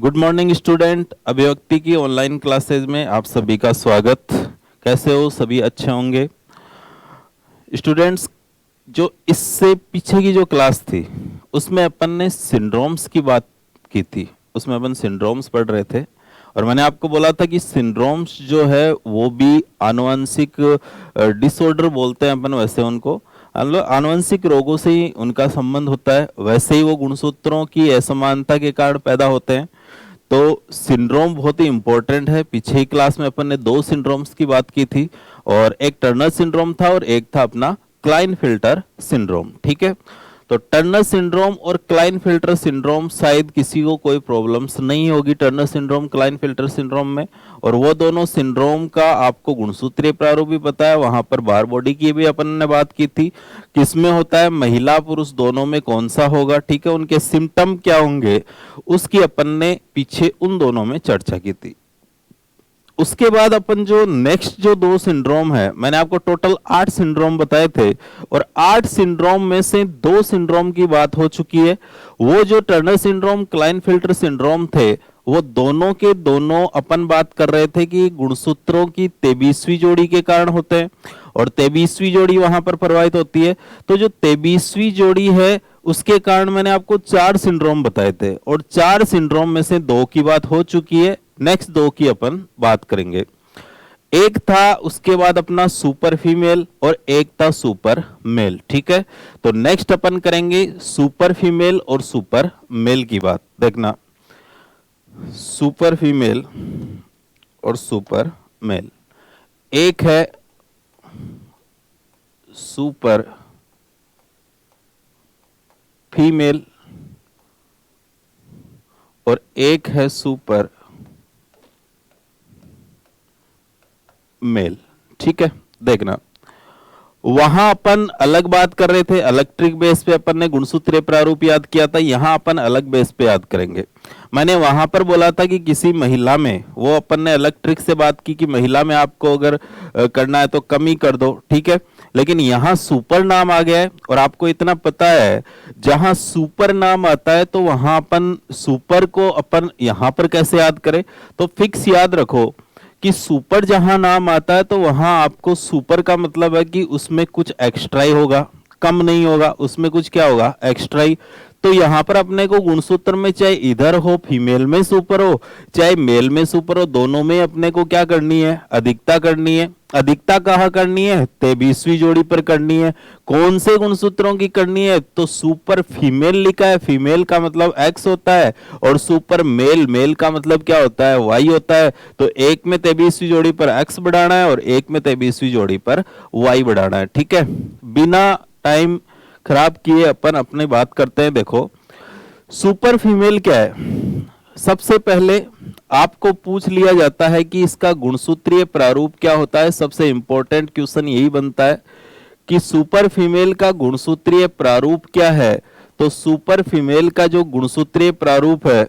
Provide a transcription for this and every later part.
Good morning student. अभिव्यक्ति की online classes में आप सभी का स्वागत। कैसे हो? सभी अच्छे होंगे। स्टूडेंट्स, जो इससे पीछे की जो क्लास थी उसमें अपन ने सिंड्रोम्स की बात की थी। उसमें अपन सिंड्रोम्स पढ़ रहे थे और मैंने आपको बोला था कि सिंड्रोम्स जो है वो भी आनुवंशिक डिसऑर्डर बोलते हैं अपन, वैसे उनको आनुवंशिक रोगों से ही उनका संबंध होता है। वैसे ही वो गुणसूत्रों की असमानता के कारण पैदा होते हैं। तो सिंड्रोम बहुत ही इंपॉर्टेंट है। पीछे ही क्लास में अपन ने दो सिंड्रोम्स की बात की थी और एक टर्नर सिंड्रोम था और एक था अपना क्लाइनफिल्टर सिंड्रोम। ठीक है, तो टर्नर सिंड्रोम और क्लाइनफिल्टर सिंड्रोम शायद किसी को कोई प्रॉब्लम्स नहीं होगी टर्नर सिंड्रोम क्लाइनफिल्टर सिंड्रोम में। और वो दोनों सिंड्रोम का आपको गुणसूत्रीय प्रारूप भी पता है। वहां पर बार बॉडी की भी अपन ने बात की थी, किसमें होता है, महिला पुरुष दोनों में कौन सा होगा। ठीक है, उनके सिम्टम क्या होंगे उसकी अपन ने पीछे उन दोनों में चर्चा की थी। उसके बाद अपन जो नेक्स्ट जो दो सिंड्रोम है, मैंने आपको टोटल 8 सिंड्रोम बताए थे और 8 सिंड्रोम में से 2 सिंड्रोम की बात हो चुकी है। वो जो टर्नर सिंड्रोम क्लाइनफिल्टर सिंड्रोम थे वो दोनों के दोनों अपन बात कर रहे थे कि गुणसूत्रों की 23वीं जोड़ी के कारण होते हैं और 23वीं जोड़ी वहां पर प्रभावित होती है। तो जो 23वीं जोड़ी है उसके कारण मैंने आपको 4 सिंड्रोम बताए थे और 4 सिंड्रोम में से 2 की बात हो चुकी है। नेक्स्ट 2 की अपन बात करेंगे। एक था उसके बाद अपना सुपर फीमेल और एक था सुपर मेल। ठीक है, तो नेक्स्ट अपन करेंगे सुपर फीमेल और सुपर मेल की बात। देखना, सुपर फीमेल और सुपर मेल। एक है सुपर फीमेल और एक है सुपर मेल। ठीक है, देखना, वहां अपन अलग बात कर रहे थे, इलेक्ट्रिक बेस पे अपन ने गुणसूत्रीय प्रारूप याद किया था। यहां अपन अलग बेस पे याद करेंगे। मैंने वहां पर बोला था कि किसी महिला में, वो अपन ने इलेक्ट्रिक से बात की कि महिला में आपको अगर करना है तो कम ही कर दो। ठीक है, लेकिन यहां सुपर नाम आ गया है और आपको इतना पता है जहां सुपर नाम आता है तो वहां अपन सुपर को अपन यहां पर कैसे याद करें। तो फिक्स याद रखो कि सुपर जहां नाम आता है तो वहां आपको सुपर का मतलब है कि उसमें कुछ एक्स्ट्रा ही होगा, कम नहीं होगा, उसमें कुछ क्या होगा, एक्स्ट्रा ही। तो यहां पर अपने को गुणसूत्र में चाहे इधर हो फीमेल में सुपर हो चाहे मेल में सुपर हो, दोनों में अपने को क्या करनी है, अधिकता करनी है। अधिकता कहाँ करनी है, 23वीं जोड़ी पर करनी है। कौन से गुणसूत्रों की करनी है, तो सुपर फीमेल लिखा है, फीमेल का मतलब एक्स होता है और सुपर मेल, मेल का मतलब क्या होता है, वाई होता है। तो एक में 23वीं जोड़ी पर एक्स बढ़ाना है और एक में 23वीं जोड़ी पर वाई बढ़ाना है। ठीक है, बिना टाइम खराब किए अपन अपनी बात करते हैं। देखो, सुपर फीमेल क्या है, सबसे पहले आपको पूछ लिया जाता है कि इसका गुणसूत्रीय प्रारूप क्या होता है। सबसे इंपॉर्टेंट क्वेश्चन यही बनता है कि सुपर फीमेल का गुणसूत्रीय प्रारूप क्या है। तो सुपर फीमेल का जो गुणसूत्रीय प्रारूप है,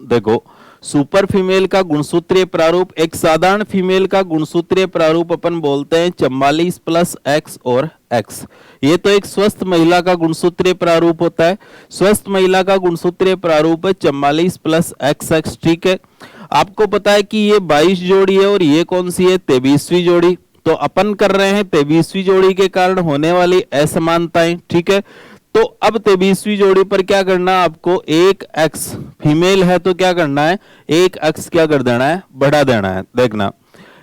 देखो, सुपर फीमेल का गुणसूत्रीय प्रारूप, एक साधारण फीमेल का गुणसूत्रीय प्रारूप अपन बोलते हैं 44 प्लस एक्स और एक्स। ये तो एक स्वस्थ महिला का गुणसूत्रीय प्रारूप होता है। स्वस्थ महिला का गुणसूत्रीय प्रारूप है 44 प्लस एक्स एक्स। ठीक है, आपको पता है कि ये 22 जोड़ी है और ये कौन सी है, 23वीं जोड़ी। तो अपन कर रहे हैं 23वीं जोड़ी के कारण होने वाली असमानताएं। ठीक है, तो अब 23वीं जोड़ी पर क्या करना है आपको, एक एक्स फीमेल है तो क्या करना है, एक एक्स क्या कर देना है, बढ़ा देना है। देखना,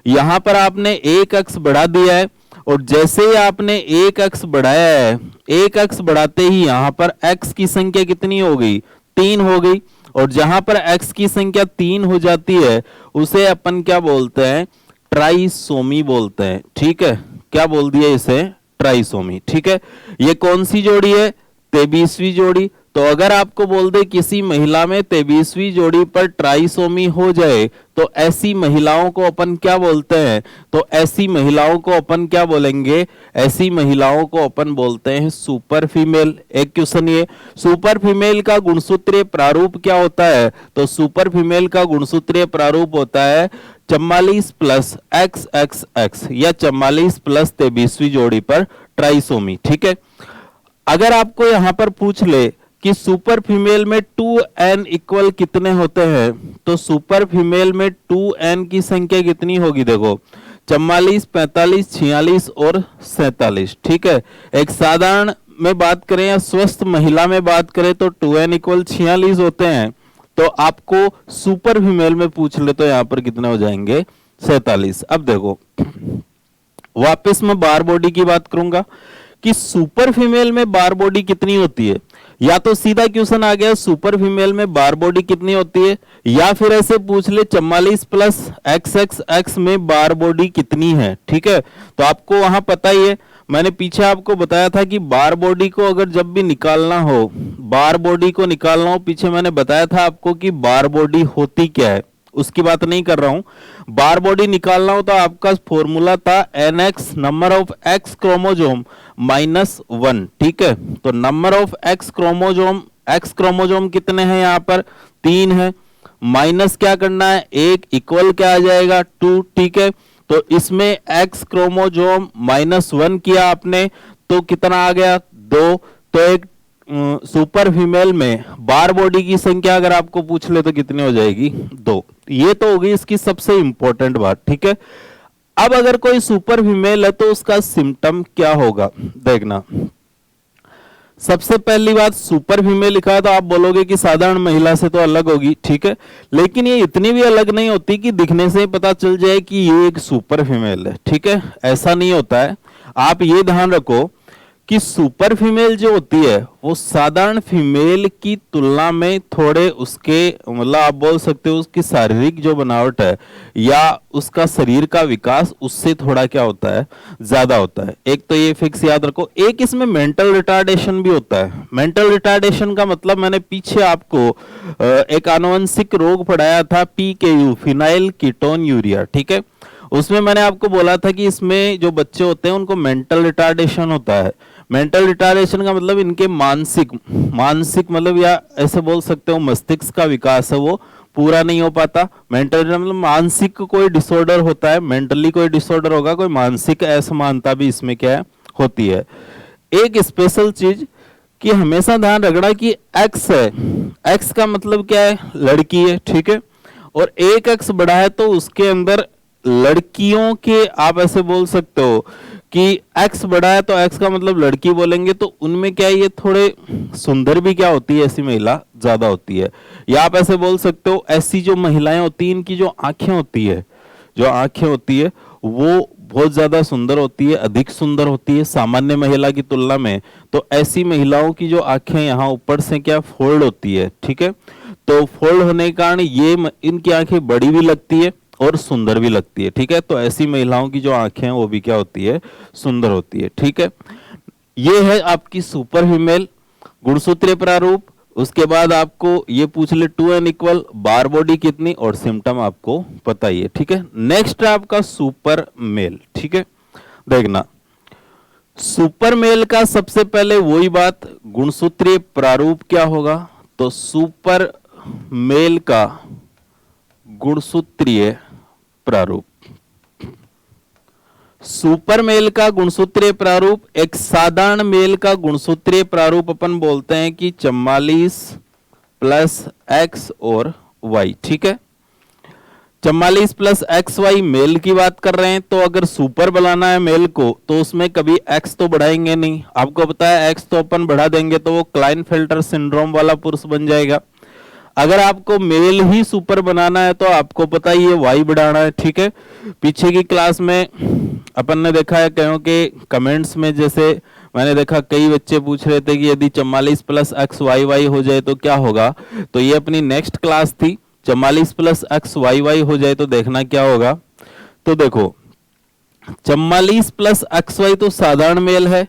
यहां पर आपने एक एक्स बढ़ा दिया है और जैसे ही आपने एक एक्स बढ़ाया है, एक एक्स बढ़ाते ही यहां पर एक्स की संख्या कितनी हो गई, 3 हो गई। और जहां पर एक्स की संख्या 3 हो जाती है उसे अपन क्या बोलते हैं, ट्राइसोमी बोलते हैं। ठीक है, क्या बोल दिया इसे, ट्राइसोमी। ठीक है, ये कौन सी जोड़ी है, 23वीं जोड़ी। तो अगर आपको बोल दे किसी महिला में 23वीं जोड़ी पर ट्राइसोमी हो जाए तो ऐसी महिलाओं को अपन क्या बोलते हैं, तो ऐसी महिलाओं को अपन क्या बोलेंगे, ऐसी महिलाओं को अपन बोलते हैं सुपर फीमेल। एक क्वेश्चन ये, सुपर फीमेल का गुणसूत्रीय प्रारूप क्या होता है, तो सुपर फीमेल का गुणसूत्रीय प्रारूप होता है 44 प्लस एक्स एक्स एक्स या 44 प्लस 23वीं जोड़ी पर ट्राइसोमी। ठीक है, अगर आपको यहां पर पूछ ले कि सुपर फीमेल में 2n इक्वल कितने होते हैं, तो सुपर फीमेल में 2n की संख्या कितनी होगी, देखो 44, 45, 46 और 47। ठीक है, एक साधारण में बात करें या स्वस्थ महिला में बात करें तो 2n इक्वल 46 होते हैं। तो आपको सुपर फीमेल में पूछ ले तो यहां पर कितने हो जाएंगे, 47। अब देखो वापस मैं बार बॉडी की बात करूंगा कि सुपर फीमेल में बार बॉडी कितनी होती है। या तो सीधा क्वेश्चन आ गया सुपर फीमेल में बार बॉडी कितनी होती है, या फिर ऐसे पूछ ले 44 प्लस XXX में बार बॉडी कितनी है। ठीक है, तो आपको वहां पता ही है, मैंने पीछे आपको बताया था कि बार बॉडी को अगर जब भी निकालना हो, बार बॉडी को निकालना हो, पीछे मैंने बताया था आपको कि बार बॉडी होती क्या है, उसकी बात नहीं कर रहा हूं। बार बॉडी निकालना हो तो आपका फॉर्मूला था NX number of X chromosome -1। ठीक है, तो नंबर ऑफ X क्रोमोजोम कितने हैं, यहां पर 3 है, माइनस क्या करना है 1, इक्वल क्या आ जाएगा 2। ठीक है, तो इसमें X क्रोमोजोम -1 किया आपने तो कितना आ गया 2। तो एक सुपर फीमेल में बार बॉडी की संख्या अगर आपको पूछ ले तो कितनी हो जाएगी 2। ये तो होगी इसकी सबसे इंपॉर्टेंट बात। ठीक है, अब अगर कोई सुपर फीमेल है तो उसका सिम्टम क्या होगा, देखना। सबसे पहली बात, सुपर फीमेल लिखा है तो आप बोलोगे कि साधारण महिला से तो अलग होगी। ठीक है, लेकिन ये इतनी भी अलग नहीं होती कि दिखने से ही पता चल जाए कि ये एक सुपर फीमेल है। ठीक है, ऐसा नहीं होता है। आप ये ध्यान रखो कि सुपर फीमेल जो होती है वो साधारण फीमेल की तुलना में थोड़े उसके मतलब आप बोल सकते हो उसकी शारीरिक जो बनावट है या उसका शरीर का विकास उससे थोड़ा क्या होता है, ज्यादा होता है। एक तो ये फिक्स याद रखो। एक इसमें मेंटल रिटार्डेशन भी होता है। मेंटल रिटार्डेशन का मतलब मैंने पीछे आपको एक आनुवंशिक रोग पढ़ाया था, PKU, फिनाइल कीटोन यूरिया। ठीक है, उसमें मैंने आपको बोला था कि इसमें जो बच्चे होते हैं उनको मेंटल रिटार्डेशन होता है। मेंटल रिटार्डेशन का मतलब इनके मानसिक मतलब या ऐसे बोल सकते हो मस्तिष्क का विकास है वो पूरा नहीं हो पाता। मेंटल मतलब मानसिक कोई डिसऑर्डर होता है, मेंटली कोई डिसऑर्डर होगा, कोई मानसिक असमानता भी इसमें क्या है होती है। एक स्पेशल चीज कि हमेशा ध्यान रखना कि X है, X का मतलब क्या है, लड़की है। ठीक है, और एक X बड़ा है तो उसके अंदर लड़कियों के आप ऐसे बोल सकते हो कि X बड़ा है तो X का मतलब लड़की बोलेंगे तो उनमें क्या है ये थोड़े सुंदर भी क्या होती है, ऐसी महिला ज्यादा होती है। या आप ऐसे बोल सकते हो ऐसी जो महिलाएं होती हैं इनकी जो आंखें होती है, वो बहुत ज्यादा सुंदर होती है, अधिक सुंदर होती है सामान्य महिला की तुलना में। तो ऐसी महिलाओं की जो आंखें यहाँ ऊपर से क्या फोल्ड होती है। ठीक है, तो फोल्ड होने के कारण ये इनकी आंखें बड़ी भी लगती है और सुंदर भी लगती है। ठीक है, तो ऐसी महिलाओं की जो आंखें हैं वो भी क्या होती है, सुंदर होती है। ठीक है, ये है आपकी सुपर फीमेल गुणसूत्रीय प्रारूप। उसके बाद आपको ये पूछ ले 2n इक्वल बार बॉडी कितनी और सिम्टम आपको पता ही है। ठीक है, नेक्स्ट है आपका सुपर मेल। ठीक है, देखना सुपर मेल का सबसे पहले वही बात, गुणसूत्रीय प्रारूप क्या होगा, तो सुपर मेल का गुणसूत्रीय प्रारूप, सुपर मेल का गुणसूत्रीय प्रारूप एक साधारण मेल का गुणसूत्रीय प्रारूप अपन बोलते हैं कि 44 प्लस X और Y। ठीक है, 44 प्लस XY मेल की बात कर रहे हैं, तो अगर सुपर बनाना है मेल को तो उसमें कभी X तो बढ़ाएंगे नहीं। आपको पता है X तो अपन बढ़ा देंगे तो वो क्लाइनफेल्टर सिंड्रोम वाला पुरुष बन जाएगा। अगर आपको मेल ही सुपर बनाना है तो आपको पता ही है Y बढ़ाना है। ठीक है, पीछे की क्लास में अपन ने देखा है कहीं के कमेंट्स में, जैसे मैंने देखा कई बच्चे पूछ रहे थे कि यदि 44 प्लस XYY हो जाए तो क्या होगा, तो ये अपनी नेक्स्ट क्लास थी। 44 प्लस XYY हो जाए तो देखना क्या होगा। तो देखो 44 प्लस XY तो साधारण मेल है।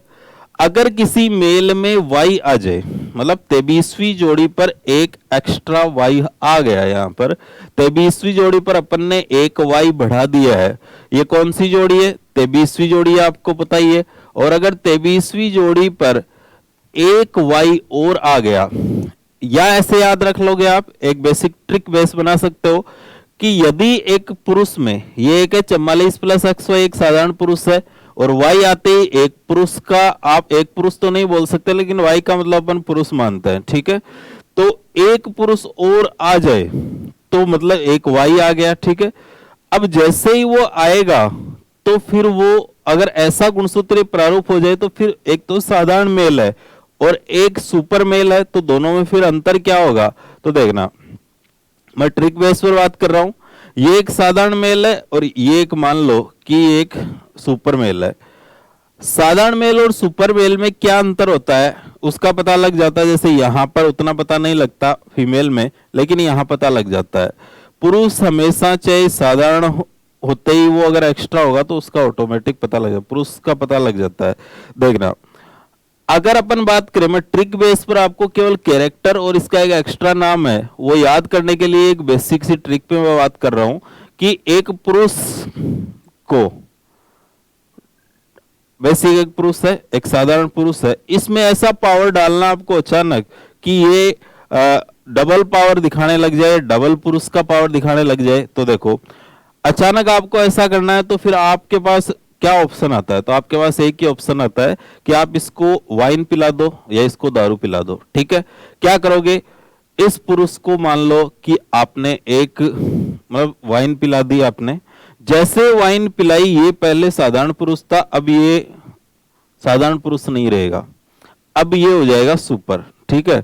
अगर किसी मेल में Y आ जाए मतलब 23वीं जोड़ी पर एक एक्स्ट्रा Y आ गया, यहाँ पर 23वीं जोड़ी पर अपन ने एक Y बढ़ा दिया है। ये कौन सी जोड़ी है, 23वीं जोड़ी है, आपको पता ही है। और अगर 23वीं जोड़ी पर एक Y और आ गया, या ऐसे याद रख लोगे आप, एक बेसिक ट्रिक बेस बना सकते हो कि यदि एक पुरुष में ये एक है 44 प्लस XY एक साधारण पुरुष है और वाई आते ही एक पुरुष का, आप एक पुरुष तो नहीं बोल सकते लेकिन वाई का मतलब अपन पुरुष मानते हैं, ठीक है। तो एक पुरुष और आ जाए तो मतलब एक वाई आ गया, ठीक है। अब जैसे ही वो आएगा तो फिर वो अगर ऐसा गुणसूत्रीय प्रारूप हो जाए तो फिर एक तो साधारण मेल है और एक सुपर मेल है, तो दोनों में फिर अंतर क्या होगा। तो देखना, मैं ट्रिक बेस पर बात कर रहा हूं, ये एक साधारण मेल है और ये एक मान लो कि एक सुपर मेल है। साधारण मेल और सुपर मेल में क्या अंतर होता है उसका पता लग जाता है। जैसे यहां पर उतना पता नहीं लगता फीमेल में, लेकिन यहां पता लग जाता है। पुरुष हमेशा चाहे साधारण होते ही वो अगर एक्स्ट्रा होगा तो उसका ऑटोमेटिक पता लग जाता है, पुरुष का पता लग जाता है। देखना, अगर अपन बात करें, मैं ट्रिक बेस पर आपको केवल कैरेक्टर और इसका एक एक्स्ट्रा नाम है वो याद करने के लिए एक बेसिक सी ट्रिक पे मैं बात कर रहा हूं कि एक पुरुष को, बेसिक एक पुरुष है, एक साधारण पुरुष है, इसमें ऐसा पावर डालना आपको अचानक कि ये डबल पावर दिखाने लग जाए, डबल पुरुष का पावर दिखाने लग जाए। तो देखो, अचानक आपको ऐसा करना है तो फिर आपके पास क्या ऑप्शन आता है। तो आपके पास एक ही ऑप्शन आता है कि आप इसको वाइन पिला दो या इसको दारू पिला दो, ठीक है। क्या करोगे, इस पुरुष को मान लो कि आपने एक मतलब वाइन पिला दी आपने, जैसे वाइन पिलाई, ये पहले साधारण पुरुष था, अब ये साधारण पुरुष नहीं रहेगा, अब ये हो जाएगा सुपर, ठीक है।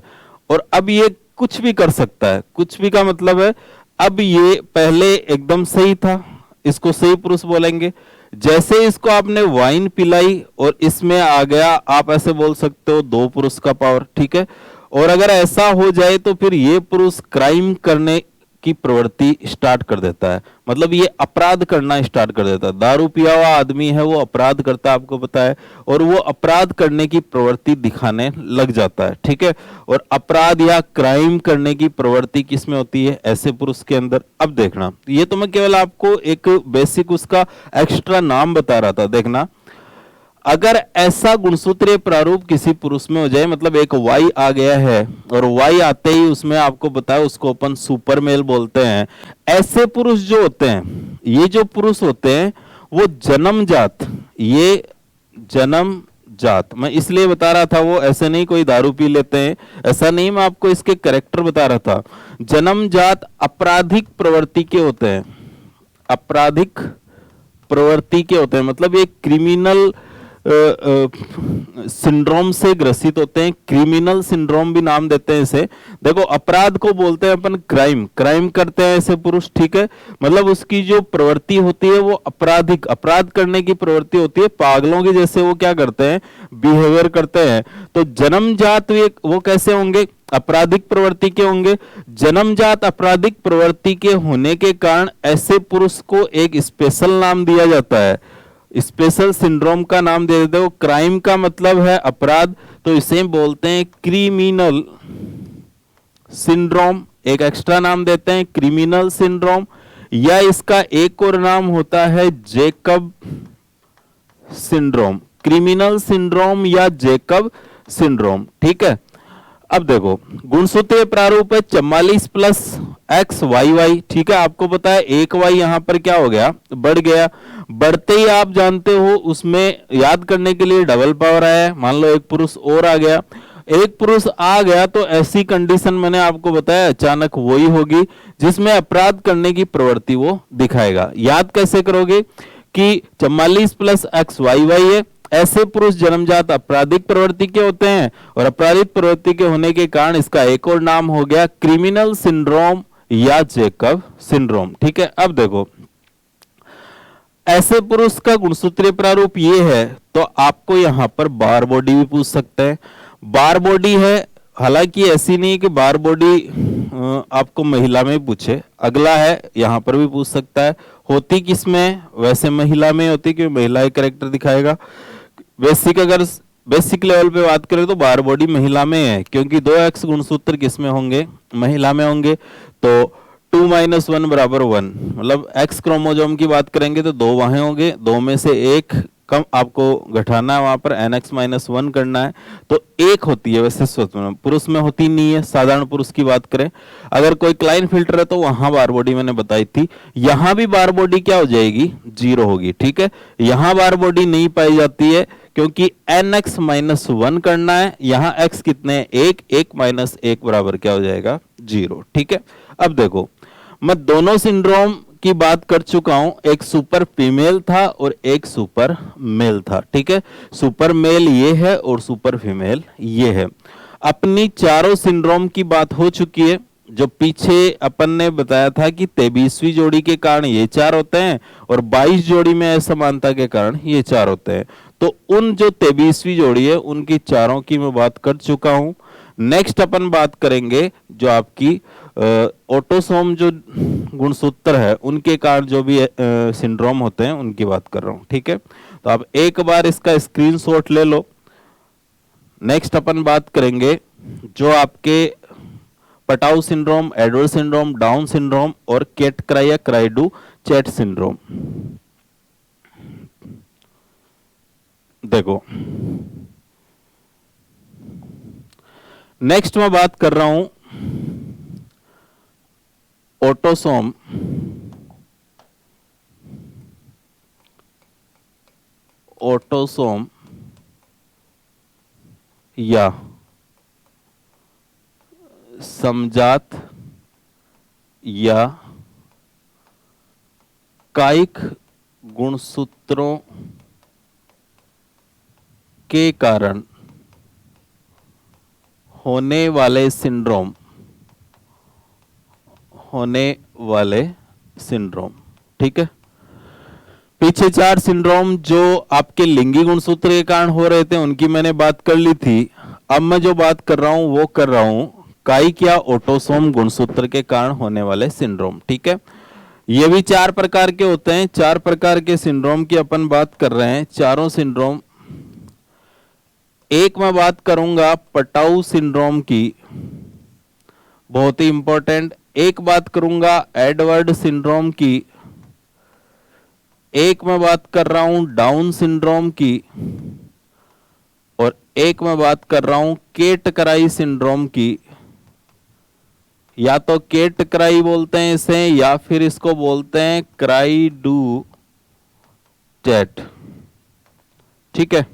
और अब ये कुछ भी कर सकता है, कुछ भी का मतलब है अब ये पहले एकदम सही था, इसको सही पुरुष बोलेंगे। जैसे इसको आपने वाइन पिलाई और इसमें आ गया, आप ऐसे बोल सकते हो दो पुरुष का पावर, ठीक है। और अगर ऐसा हो जाए तो फिर ये पुरुष क्राइम करने की प्रवृत्ति स्टार्ट कर देता है, मतलब ये अपराध करना स्टार्ट कर देता है। दारू पिया हुआ आदमी है, वो अपराध करता है, आपको पता है, और वो अपराध करने की प्रवृत्ति दिखाने लग जाता है, ठीक है। और अपराध या क्राइम करने की प्रवृत्ति किस में होती है, ऐसे पुरुष के अंदर। अब देखना, ये तो मैं केवल आपको एक बेसिक उसका एक्स्ट्रा नाम बता रहा था। देखना, अगर ऐसा गुणसूत्रीय प्रारूप किसी पुरुष में हो जाए, मतलब एक वाई आ गया है और वाई आते ही उसमें आपको पता है उसको अपन सुपर मेल बोलते हैं। ऐसे पुरुष जो होते हैं, ये जो पुरुष होते हैं वो जन्मजात, ये जन्मजात, मैं इसलिए बता रहा था, वो ऐसे नहीं कोई दारू पी लेते हैं, ऐसा नहीं, मैं आपको इसके कैरेक्टर बता रहा था। जन्मजात आपराधिक प्रवृत्ति के होते हैं, आपराधिक प्रवृत्ति के होते हैं, मतलब ये क्रिमिनल सिंड्रोम से ग्रसित होते हैं। क्रिमिनल सिंड्रोम भी नाम देते हैं इसे। देखो, अपराध को बोलते हैं अपन क्राइम, क्राइम करते हैं ऐसे पुरुष, ठीक है। मतलब उसकी जो प्रवृत्ति होती है वो आपराधिक, अपराध करने की प्रवृत्ति होती है, पागलों की जैसे वो क्या करते हैं, बिहेवियर करते हैं। तो जन्मजात वो कैसे होंगे, आपराधिक प्रवृत्ति के होंगे। जन्मजात आपराधिक प्रवृत्ति के होने के कारण ऐसे पुरुष को एक स्पेशल नाम दिया जाता है, स्पेशल सिंड्रोम का नाम दे देते हो। क्राइम का मतलब है अपराध, तो इसे बोलते हैं क्रिमिनल सिंड्रोम, एक एक्स्ट्रा नाम देते हैं क्रिमिनल सिंड्रोम, या इसका एक और नाम होता है जेकब सिंड्रोम, क्रिमिनल सिंड्रोम या जेकब सिंड्रोम, ठीक है। अब देखो, गुणसूत्रीय प्रारूप है 44 प्लस एक्स वाई वाई, ठीक है। आपको पता है एक वाई यहां पर क्या हो गया, बढ़ गया। बढ़ते ही आप जानते हो उसमें याद करने के लिए डबल पावर आया, मान लो एक पुरुष और आ गया, एक पुरुष आ गया तो ऐसी कंडीशन मैंने आपको बताया अचानक वही होगी जिसमें अपराध करने की प्रवृत्ति वो दिखाएगा। याद कैसे करोगे कि 44 प्लस एक्स वाई वाई है, ऐसे पुरुष जन्मजात आपराधिक प्रवृत्ति के होते हैं और आपराधिक प्रवृत्ति के होने के कारण इसका एक और नाम हो गया क्रिमिनल सिंड्रोम या जेकब सिंड्रोम, ठीक है। अब देखो, ऐसे पुरुष का गुणसूत्रीय प्रारूप ये है, तो आपको यहां पर बार बॉडी भी पूछ सकते हैं। बार बॉडी है, हालांकि ऐसी नहीं कि बार बॉडी आपको महिला में पूछे, अगला है यहां पर भी पूछ सकता है। होती किसमें, वैसे महिला में होती, क्योंकि महिला एक कैरेक्टर दिखाएगा। बेसिक, अगर बेसिक लेवल पे बात करें तो बार बॉडी महिला में है, क्योंकि 2x गुणसूत्र किसमें होंगे, महिला में होंगे। तो 2 - 1 = 1, मतलब एक्स क्रोमोजोम की बात करेंगे तो 2 वहां होंगे, 2 में से एक कम आपको घटाना है, वहां पर nx-1 करना है, तो एक होती है वैसे स्वतंत्र, पुरुष में होती नहीं है। साधारण पुरुष की बात करें, अगर कोई क्लाइन फिल्टर है तो वहां बार बॉडी मैंने बताई थी, यहां भी बार बॉडी क्या हो जाएगी, 0 होगी। ठीक है, यहां बार बॉडी नहीं पाई जाती है क्योंकि nx-1 करना है, यहां x कितने, 1, 1 माइनस 1 बराबर क्या हो जाएगा, 0। ठीक है, अब देखो मैं दोनों सिंड्रोम की बात कर चुका हूं, एक सुपर फीमेल था और एक सुपर मेल था। ठीक है, सुपर मेल ये है और सुपर फीमेल ये है। अपनी चारों सिंड्रोम की बात हो चुकी है। जो पीछे अपन ने बताया था कि 23वीं जोड़ी के कारण ये 4 होते हैं और 22 जोड़ी में असमानता के कारण ये 4 होते हैं, तो उन जो 23वीं जोड़ी है उनकी चारों की मैं बात कर चुका हूं। नेक्स्ट अपन बात करेंगे जो आपकी ऑटोसोम जो गुणसूत्र है उनके कारण जो भी सिंड्रोम होते हैं उनकी बात कर रहा हूं। ठीक है, तो आप एक बार इसका स्क्रीनशॉट ले लो। नेक्स्ट अपन बात करेंगे जो आपके Patau syndrome, Edward syndrome, down syndrome और केट क्राई या क्राइडू चैट सिंड्रोम। देखो नेक्स्ट मैं बात कर रहा हूं ऑटोसोम या समजात या कायिक गुणसूत्रों के कारण होने वाले सिंड्रोम, ठीक है। पीछे 4 सिंड्रोम जो आपके लिंगी गुणसूत्र के कारण हो रहे थे उनकी मैंने बात कर ली थी। अब मैं जो बात कर रहा हूं वो कर रहा हूं कायिक या ऑटोसोम गुणसूत्र के कारण होने वाले सिंड्रोम। ठीक है, ये भी 4 प्रकार के होते हैं। 4 प्रकार के सिंड्रोम की अपन बात कर रहे हैं। चारों सिंड्रोम, एक मैं बात करूंगा पटाउ सिंड्रोम की, बहुत ही इंपॉर्टेंट। एक बात करूंगा एडवर्ड सिंड्रोम की, एक मैं बात कर रहा हूं डाउन सिंड्रोम की, और एक मैं बात कर रहा हूं केट क्राई सिंड्रोम की। या तो केट क्राई बोलते हैं इसे या फिर इसको बोलते हैं क्राई डू चैट। ठीक है,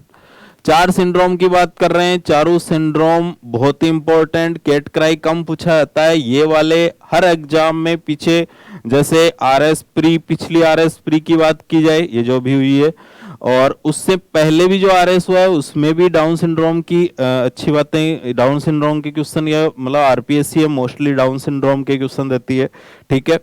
4 सिंड्रोम की बात कर रहे हैं। चारों सिंड्रोम बहुत ही इंपॉर्टेंट। केट क्राई कम पूछा जाता है, ये वाले हर एग्जाम में पीछे, जैसे आरएस प्री, पिछली आरएस प्री की बात की जाए, ये जो भी हुई है, और उससे पहले भी जो आरएस हुआ है उसमें भी डाउन सिंड्रोम की अच्छी बातें, डाउन सिंड्रोम के क्वेश्चन, या मतलब आरपीएससी है मोस्टली डाउन सिंड्रोम के क्वेश्चन देती है। ठीक है,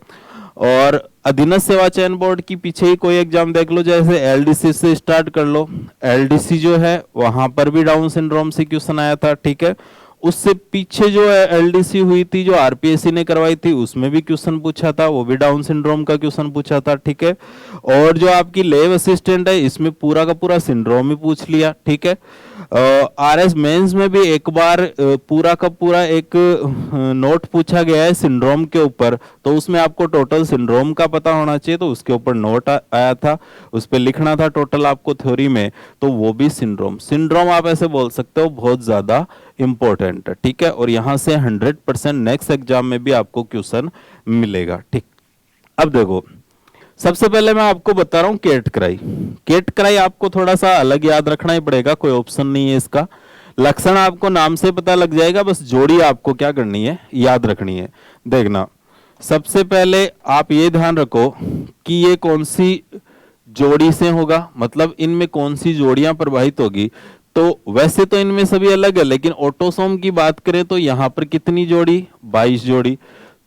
और अधीनस्थ सेवा चयन बोर्ड की पीछे ही कोई एग्जाम देख लो, जैसे एलडीसी से स्टार्ट कर लो। एलडीसी जो है वहां पर भी डाउन सिंड्रोम से क्वेश्चन आया था। ठीक है, उससे पीछे जो एलडीसी हुई थी जो आरपीएससी ने करवाई थी उसमें भी क्वेश्चन पूछा था, वो भी डाउन सिंड्रोम का क्वेश्चन पूछा था। ठीक है, और जो आपकी लैब असिस्टेंट है इसमें पूरा का पूरा सिंड्रोम ही पूछ लिया। ठीक है, आरएस मेंस में भी एक बार पूरा का पूरा एक नोट पूछा गया है सिंड्रोम के ऊपर, तो उसमें आपको टोटल सिंड्रोम का पता होना चाहिए, तो उसके ऊपर नोट आया था, उस पर लिखना था टोटल आपको थ्योरी में, तो वो भी सिंड्रोम आप ऐसे बोल सकते हो, बहुत ज्यादा इंपॉर्टेंट है। ठीक है, और यहां से 100% नेक्स्ट एग्जाम में भी आपको क्वेश्चन मिलेगा। ठीक, अब देखो सबसे पहले मैं आपको बता रहा हूं केट क्राई। केट क्राई आपको थोड़ा सा अलग याद रखना ही पड़ेगा, कोई ऑप्शन नहीं है इसका। लक्षण आपको नाम से पता लग जाएगा, बस जोड़ी आपको क्या करनी है, याद रखनी है। देखना, सबसे पहले आप ये ध्यान रखो कि ये कौन सी जोड़ी से होगा, मतलब इनमें कौन सी जोड़ियां प्रभावित होगी। तो वैसे तो इनमें सभी अलग है, लेकिन ऑटोसोम की बात करें तो यहां पर कितनी जोड़ी, 22 जोड़ी।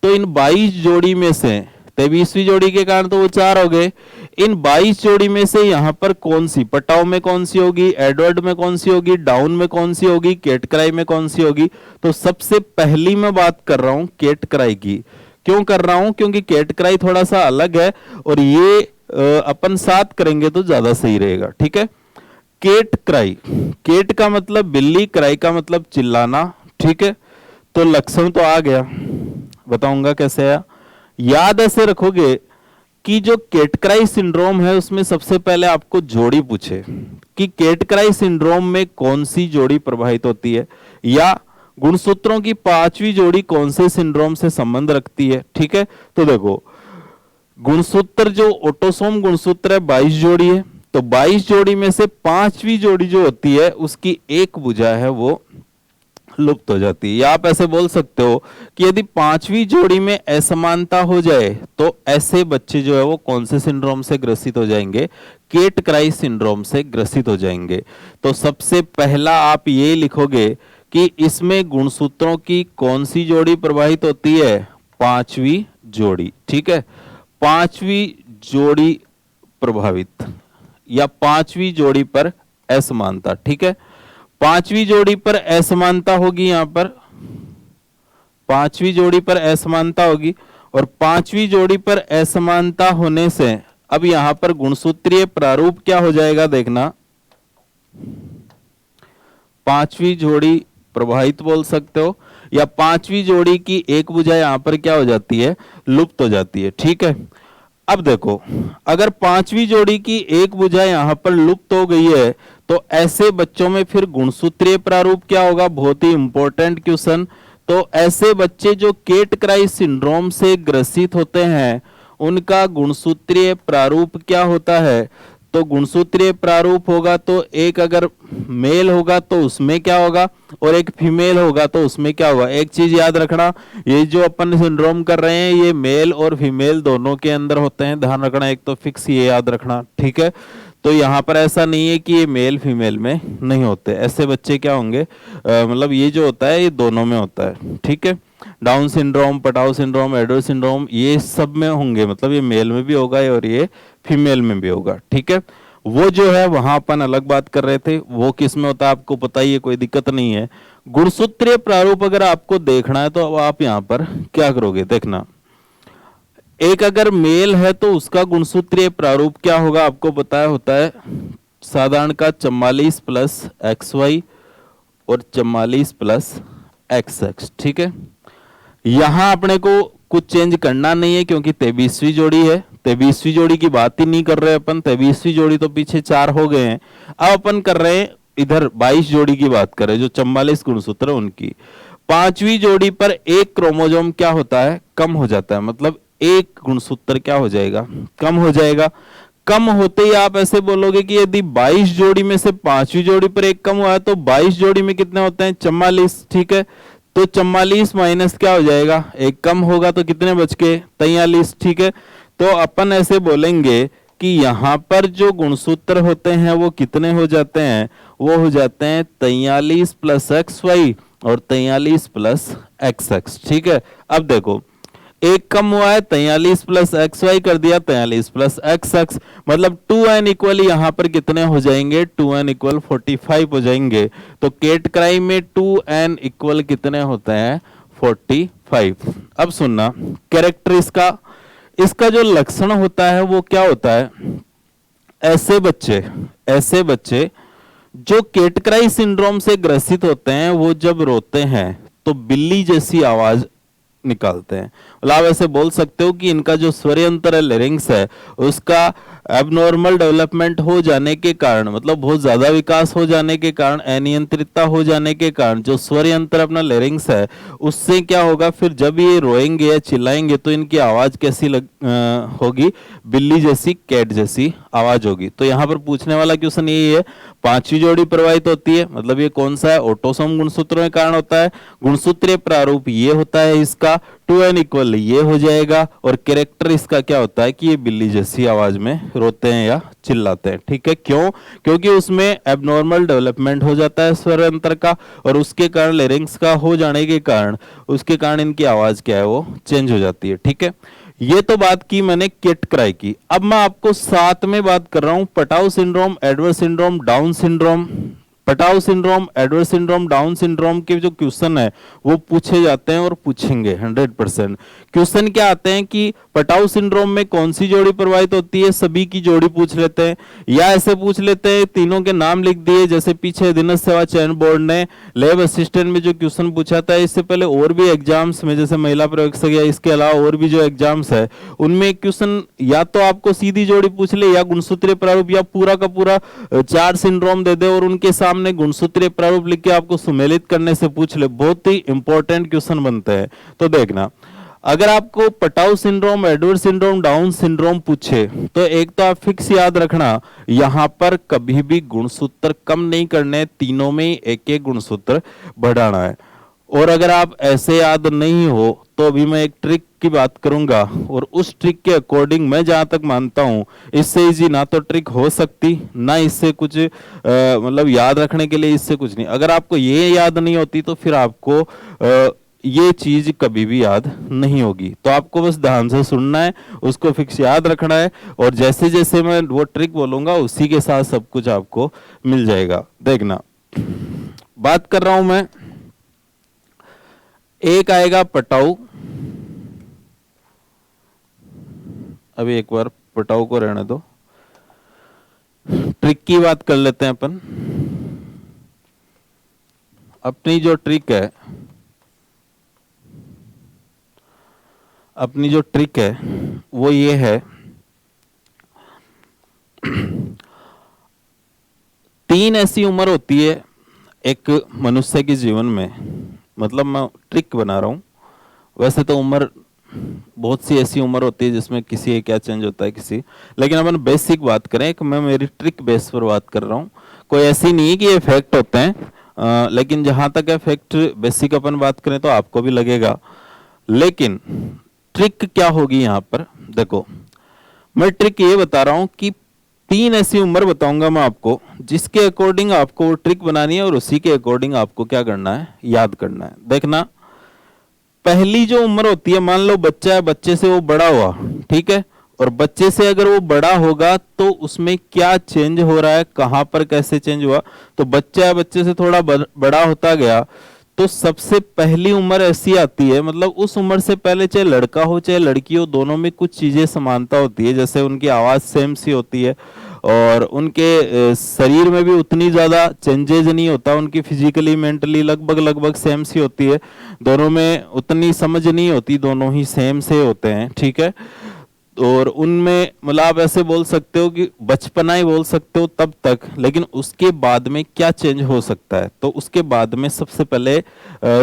तो इन 22 जोड़ी में से 23वीं जोड़ी के कारण तो वो 4 हो गए। इन 22 जोड़ी में से यहां पर कौन सी, पटाव में कौन सी होगी, एडवर्ड में कौन सी होगी, डाउन में कौन सी होगी, केट क्राई में कौन सी होगी। तो सबसे पहली मैं बात कर रहा हूं केट क्राई की। क्यों कर रहा हूं, क्योंकि केट क्राई थोड़ा सा अलग है और ये अपन साथ करेंगे तो ज्यादा सही रहेगा। ठीक है, केट क्राई, केट का मतलब बिल्ली, क्राई का मतलब चिल्लाना। ठीक है, तो लक्षण तो आ गया, बताऊंगा कैसे आया। याद ऐसे रखोगे कि जो केटक्राई सिंड्रोम है उसमें सबसे पहले आपको जोड़ी पूछे कि केटक्राई सिंड्रोम में कौन सी जोड़ी प्रभावित होती है, या गुणसूत्रों की पांचवी जोड़ी कौन से सिंड्रोम से संबंध रखती है। ठीक है, तो देखो गुणसूत्र जो ऑटोसोम गुणसूत्र है 22 जोड़ी है, तो 22 जोड़ी में से पांचवी जोड़ी जो होती है उसकी एक भुजा है वो लुप्त हो जाती है। या आप ऐसे बोल सकते हो कि यदि पांचवी जोड़ी में असमानता हो जाए तो ऐसे बच्चे जो है वो कौन से सिंड्रोम से ग्रसित हो जाएंगे, केटक्राई सिंड्रोम से ग्रसित हो जाएंगे। तो सबसे पहला आप ये लिखोगे कि इसमें गुणसूत्रों की कौन सी जोड़ी प्रभावित होती है, पांचवी जोड़ी। ठीक है, पांचवी जोड़ी प्रभावित या पांचवी जोड़ी पर असमानता। ठीक है, पांचवी जोड़ी पर असमानता होगी, यहां पर पांचवी जोड़ी पर असमानता होगी, और पांचवी जोड़ी पर असमानता होने से अब यहां पर गुणसूत्रीय प्रारूप क्या हो जाएगा, देखना पांचवी जोड़ी प्रभावित बोल सकते हो, या पांचवी जोड़ी की एक भुजा यहां पर क्या हो जाती है, लुप्त हो जाती है। ठीक है, अब देखो अगर पांचवी जोड़ी की एक भुजा यहां पर लुप्त हो गई है तो ऐसे बच्चों में फिर गुणसूत्रीय प्रारूप क्या होगा, बहुत ही इंपॉर्टेंट क्वेश्चन। तो ऐसे बच्चे जो केटक्राई सिंड्रोम से ग्रसित होते हैं उनका गुणसूत्रीय प्रारूप क्या होता है, तो गुणसूत्रीय प्रारूप होगा तो एक अगर मेल होगा तो उसमें क्या होगा, और एक फीमेल होगा तो उसमें क्या होगा। एक चीज याद रखना, ये जो अपन सिंड्रोम कर रहे हैं ये मेल और फीमेल दोनों के अंदर होते हैं, ध्यान रखना, एक तो फिक्स ये याद रखना। ठीक है, तो यहाँ पर ऐसा नहीं है कि ये मेल फीमेल में नहीं होते, ऐसे बच्चे क्या होंगे, मतलब ये जो होता है ये दोनों में होता है। ठीक है, down syndrome, Patau syndrome, adder syndrome ये सब में होंगे, मतलब ये मेल में भी होगा और ये फीमेल में भी होगा। ठीक है, वो जो है वहां अपन अलग बात कर रहे थे, वो किस में होता है आपको पता ही है, कोई दिक्कत नहीं है। गुणसूत्रीय प्रारूप अगर आपको देखना है तो आप यहां पर क्या करोगे, देखना एक अगर मेल है तो उसका गुणसूत्रीय प्रारूप क्या होगा, आपको पता होता है साधारण का 44 प्लस एक्स वाई और 44 प्लस एक्स एक्स। ठीक है, यहां अपने को कुछ चेंज करना नहीं है क्योंकि 23वीं जोड़ी है, 23वीं जोड़ी की बात ही नहीं कर रहे अपन, 23वीं जोड़ी तो पीछे 4 हो गए हैं। अब अपन कर रहे हैं इधर 22 जोड़ी की बात करें जो 44 गुणसूत्र है उनकी। पांचवी जोड़ी पर एक क्रोमोसोम क्या होता है, कम हो जाता है, मतलब एक गुणसूत्र क्या हो जाएगा, कम हो जाएगा। कम होते ही आप ऐसे बोलोगे कि यदि 22 जोड़ी में से पांचवी जोड़ी पर एक कम हुआ है तो 22 जोड़ी में कितने होते हैं, 44। ठीक है, तो 44 माइनस क्या हो जाएगा, एक कम होगा तो कितने बच के 43। ठीक है, तो अपन ऐसे बोलेंगे कि यहां पर जो गुणसूत्र होते हैं वो कितने हो जाते हैं, वो हो जाते हैं 43 प्लस एक्स वाई और 43 प्लस एक्स एक्स। ठीक है, अब देखो एक कम हुआ है, 43 प्लस एक्स वाई कर दिया 43 प्लस एक्स एक्स, मतलब 2n इक्वल यहां पर कितने हो जाएंगे, 2n इक्वल 45 हो जाएंगे। तो केटक्राई में 2n इक्वल कितने होते हैं, 45। अब सुनना कैरेक्टर इसका जो लक्षण होता है वो क्या होता है, ऐसे बच्चे जो केटक्राई सिंड्रोम से ग्रसित होते हैं वो जब रोते हैं तो बिल्ली जैसी आवाज निकालते हैं। मतलब आप ऐसे बोल सकते हो कि इनका जो स्वरयंत्र है लेरिंग्स है उसका एबनॉर्मल डेवलपमेंट हो जाने के कारण, मतलब बहुत ज्यादा विकास हो जाने के कारण, अनियंत्रितता हो जाने के कारण जो स्वरयंत्र अपना लेरिंग्स है उससे क्या होगा, फिर जब ये रोएंगे या चिल्लाएंगे तो इनकी आवाज कैसी होगी, बिल्ली जैसी, कैट जैसी आवाज होगी। तो यहाँ पर पूछने वाला क्वेश्चन यही है, पांचवी जोड़ी प्रभावित होती है, मतलब ये कौन सा है, ऑटोसोम गुणसूत्रों के कारण होता है। गुणसूत्रीय प्रारूप ये होता है इसका, 2n इक्वल ये हो जाएगा, और कैरेक्टर इसका क्या होता है कि ये बिल्ली जैसी आवाज में रोते हैं या चिल्लाते हैं। ठीक है, क्यों, क्योंकि उसमें एबनॉर्मल डेवलपमेंट हो जाता है स्वर यंत्र का, और उसके कारण लेरिंग्स का हो जाने के कारण उसके कारण इनकी आवाज क्या है वो चेंज हो जाती है। ठीक है, ये तो बात की मैंने केटक्राई की। अब मैं आपको साथ में बात कर रहा हूं Patau syndrome, Edward syndrome, down syndrome, Patau syndrome, Edward syndrome, down syndrome के जो क्वेश्चन है वो पूछे जाते हैं और पूछेंगे 100%। क्वेश्चन क्या आते हैं कि पटाउ सिंड्रोम में कौन सी जोड़ी प्रभावित होती है, सभी की जोड़ी पूछ लेते हैं, या ऐसे पूछ लेते हैं तीनों के नाम लिख दिए, जैसे पीछे अधीनस्थ सेवा चयन बोर्ड ने लैब असिस्टेंट में जो क्वेश्चन पूछा था। इससे पहले और भी एग्जाम्स में जैसे महिला प्रयोगशाला या इसके अलावा और भी जो एग्जाम्स है उनमें क्वेश्चन या तो आपको सीधी जोड़ी पूछ ले या गुणसूत्रीय प्रारूप, या पूरा का पूरा 4 सिंड्रोम दे दे और उनके सामने गुणसूत्रीय प्रारूप लिख के आपको सुमेलित करने से पूछ ले। बहुत ही इंपॉर्टेंट क्वेश्चन बनते हैं। तो देखना, अगर आपको Patau syndrome, Edward syndrome, down syndrome पूछे तो एक तो आप फिक्स याद रखना, यहां पर कभी भी गुणसूत्र कम नहीं करने, तीनों में एक एक गुणसूत्र बढ़ाना है। और अगर आप ऐसे याद नहीं हो तो अभी मैं एक ट्रिक की बात करूंगा, और उस ट्रिक के अकॉर्डिंग मैं जहां तक मानता हूं इससे इजी ना तो ट्रिक हो सकती, ना इससे कुछ मतलब याद रखने के लिए इससे कुछ नहीं। अगर आपको ये याद नहीं होती तो फिर आपको ये चीज कभी भी याद नहीं होगी। तो आपको बस ध्यान से सुनना है, उसको फिक्स याद रखना है, और जैसे जैसे मैं वो ट्रिक बोलूंगा उसी के साथ सब कुछ आपको मिल जाएगा। देखना, बात कर रहा हूं मैं, एक आएगा पटाउ। अभी एक बार पटाउ को रहने दो, ट्रिक की बात कर लेते हैं अपन। अपनी जो ट्रिक है, अपनी जो ट्रिक है वो ये है, 3 ऐसी उम्र होती है एक मनुष्य के जीवन में, मतलब मैं ट्रिक बना रहा हूं, वैसे तो उम्र बहुत सी ऐसी उम्र होती है जिसमें किसी क्या चेंज होता है किसी, लेकिन अपन बेसिक बात करें कि मैं मेरी ट्रिक बेस पर बात कर रहा हूं। कोई ऐसी नहीं है कि ये फैक्ट होते हैं, लेकिन जहां तक है फैक्ट बेसिक अपन बात करें तो आपको भी लगेगा। लेकिन ट्रिक क्या होगी यहां पर, देखो मैं ट्रिक ये बता रहा हूं कि 3 ऐसी उम्र बताऊंगा मैं आपको जिसके अकॉर्डिंग आपको ट्रिक बनानी है और उसी के अकॉर्डिंग आपको क्या करना है, याद करना है। देखना, पहली जो उम्र होती है, मान लो बच्चा है, बच्चे से वो बड़ा हुआ, ठीक है, और बच्चे से अगर वो बड़ा होगा तो उसमें क्या चेंज हो रहा है, कहां पर कैसे चेंज हुआ। तो बच्चा है, बच्चे से थोड़ा बड़ा होता गया तो सबसे पहली उम्र ऐसी आती है, मतलब उस उम्र से पहले चाहे लड़का हो चाहे लड़की हो, दोनों में कुछ चीजें समानता होती है, जैसे उनकी आवाज सेम सी होती है और उनके शरीर में भी उतनी ज्यादा चेंजेज नहीं होता, उनकी फिजिकली मेंटली लगभग लगभग सेम सी होती है, दोनों में उतनी समझ नहीं होती, दोनों ही सेम से होते हैं, ठीक है। और उनमें मतलब आप ऐसे बोल सकते हो कि बचपना ही बोल सकते हो तब तक, लेकिन उसके बाद में क्या चेंज हो सकता है, तो उसके बाद में सबसे पहले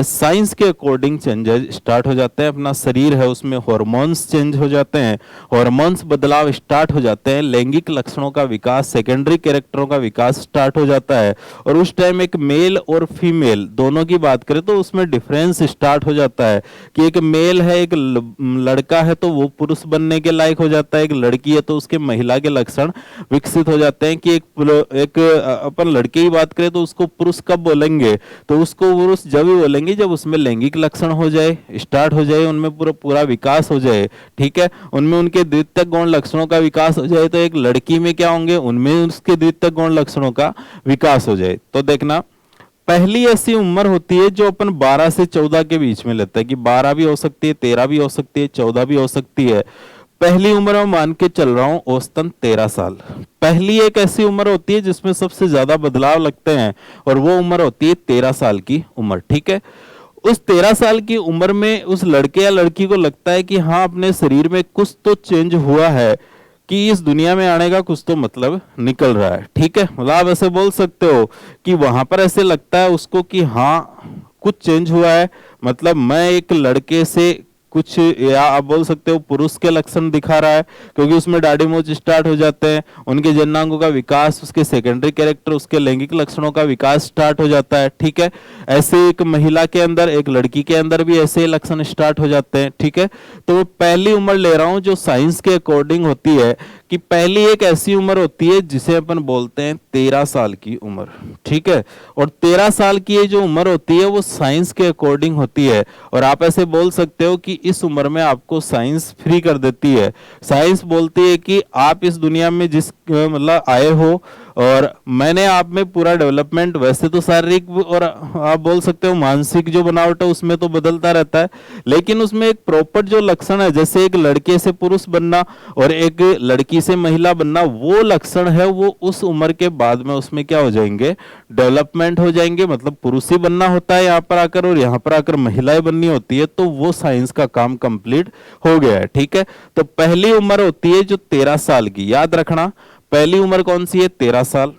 साइंस के अकॉर्डिंग चेंजेस स्टार्ट हो जाते हैं। अपना शरीर है उसमें हार्मोन्स चेंज हो जाते हैं, हार्मोन्स बदलाव स्टार्ट हो जाते हैं, लैंगिक लक्षणों का विकास, सेकेंडरी कैरेक्टरों का विकास स्टार्ट हो जाता है, और उस टाइम एक मेल और फीमेल दोनों की बात करें तो उसमें डिफरेंस स्टार्ट हो जाता है कि एक मेल है, एक लड़का है तो वो पुरुष बनने के लायक हो जाता है, एक लड़की है तो उसके महिला के लक्षण विकसित हो जाते हैं कि एक अपन लड़के की बात करें तो उसको पुरुष कब बोलेंगे, तो उसको पुरुष जब ही बोलेंगे जब उसमें लैंगिक लक्षण हो जाए, स्टार्ट हो जाए, उनमें पूरा पूरा विकास हो जाए, ठीक है, उनमें उनके द्वितीयक गौण लक्षणों का विकास हो जाए। तो एक लड़की में क्या होंगे, उनमें उसके द्वितीयक गौण लक्षणों का विकास हो जाए। तो देखना, पहली ऐसी उम्र होती है जो अपन 12 से 14 के बीच में लेते हैं, कि 12 भी हो सकती है, 13 भी हो सकती है, 14 भी हो सकती है। पहली उम्र में मान के चल रहा हूं औसतन 13 साल। पहली एक ऐसी उम्र होती है जिसमें सबसे ज्यादा बदलाव लगते हैं और वो उम्र होती है 13 साल की उम्र, ठीक है। उस 13 साल की उम्र में उस लड़के या लड़की को लगता है कि हाँ अपने शरीर में कुछ तो चेंज हुआ है, कि इस दुनिया में आने का कुछ तो मतलब निकल रहा है, ठीक है। मतलब आप ऐसे बोल सकते हो कि वहां पर ऐसे लगता है उसको कि हाँ कुछ चेंज हुआ है, मतलब मैं एक लड़के से कुछ, या आप बोल सकते हो पुरुष के लक्षण दिखा रहा है, क्योंकि उसमें दाढ़ी मूंछ स्टार्ट हो जाते हैं, उनके जननांगों का विकास, उसके सेकेंडरी कैरेक्टर, उसके लैंगिक लक्षणों का विकास स्टार्ट हो जाता है, ठीक है। ऐसे एक महिला के अंदर, एक लड़की के अंदर भी ऐसे लक्षण स्टार्ट हो जाते हैं, ठीक है। तो पहली उम्र ले रहा हूं जो साइंस के अकॉर्डिंग होती है, कि पहली एक ऐसी उम्र होती है जिसे अपन बोलते हैं 13 साल की उम्र, ठीक है। और 13 साल की ये जो उम्र होती है वो साइंस के अकॉर्डिंग होती है, और आप ऐसे बोल सकते हो कि इस उम्र में आपको साइंस फ्री कर देती है। साइंस बोलती है कि आप इस दुनिया में जिस मतलब आए हो और मैंने आप में पूरा डेवलपमेंट वैसे तो शारीरिक और आप बोल सकते हो मानसिक जो बनावट है उसमें तो बदलता रहता है, लेकिन उसमें एक प्रॉपर जो लक्षण है, जैसे एक लड़के से पुरुष बनना और एक लड़की से महिला बनना, वो लक्षण है वो उस उम्र के बाद में उसमें क्या हो जाएंगे, डेवलपमेंट हो जाएंगे। मतलब पुरुष ही बनना होता है यहाँ पर आकर और यहाँ पर आकर महिलाएं बननी होती है, तो वो साइंस का काम कंप्लीट हो गया है। ठीक है, तो पहली उम्र होती है जो 13 साल की, याद रखना पहली उम्र कौन सी है, 13 साल।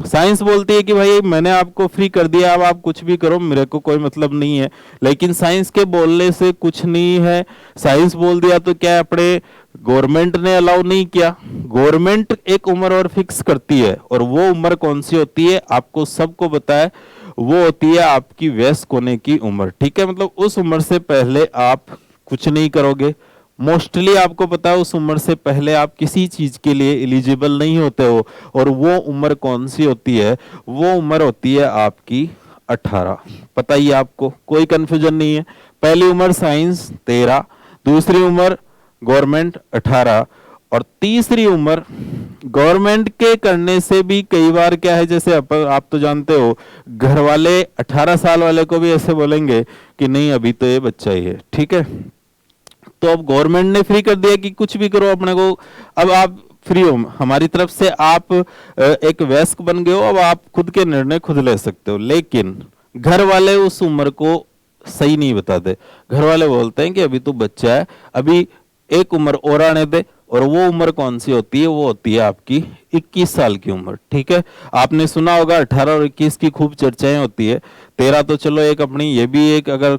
साइंस बोलती है कि भाई मैंने आपको फ्री कर दिया, अब आप कुछ भी करो, मेरे को कोई मतलब नहीं है, लेकिन साइंस के बोलने से कुछ नहीं है। साइंस बोल दिया तो क्या अपने गवर्नमेंट ने अलाउ नहीं किया, गवर्नमेंट एक उम्र और फिक्स करती है, और वो उम्र कौन सी होती है आपको सबको पता है, वो होती है आपकी वयस्क होने की उम्र। ठीक है, मतलब उस उम्र से पहले आप कुछ नहीं करोगे, मोस्टली आपको पता है उस उम्र से पहले आप किसी चीज के लिए एलिजिबल नहीं होते हो, और वो उम्र कौन सी होती है, वो उम्र होती है आपकी 18। पता ही आपको, कोई कंफ्यूजन नहीं है। पहली उम्र साइंस 13, दूसरी उम्र गवर्नमेंट 18, और तीसरी उम्र गवर्नमेंट के करने से भी कई बार क्या है, जैसे आप तो जानते हो घर वाले 18 साल वाले को भी ऐसे बोलेंगे कि नहीं अभी तो ये बच्चा ही है। ठीक है, तो अब गवर्नमेंट ने फ्री कर दिया कि कुछ भी करो अपने को, अब आप फ्री हो, हमारी तरफ से आप एक वयस्क बन गए हो, अब आप खुद के निर्णय खुद ले सकते हो। लेकिन घर वाले उस उम्र को सही नहीं बताते, घर वाले बोलते हैं कि अभी तो बच्चा है, अभी एक उम्र और आने दे, और वो उम्र कौन सी होती है, वो होती है आपकी 21 साल की उम्र। ठीक है, आपने सुना होगा 18 और 21 की खूब चर्चाएं होती है, 13 तो चलो एक अपनी ये भी एक अगर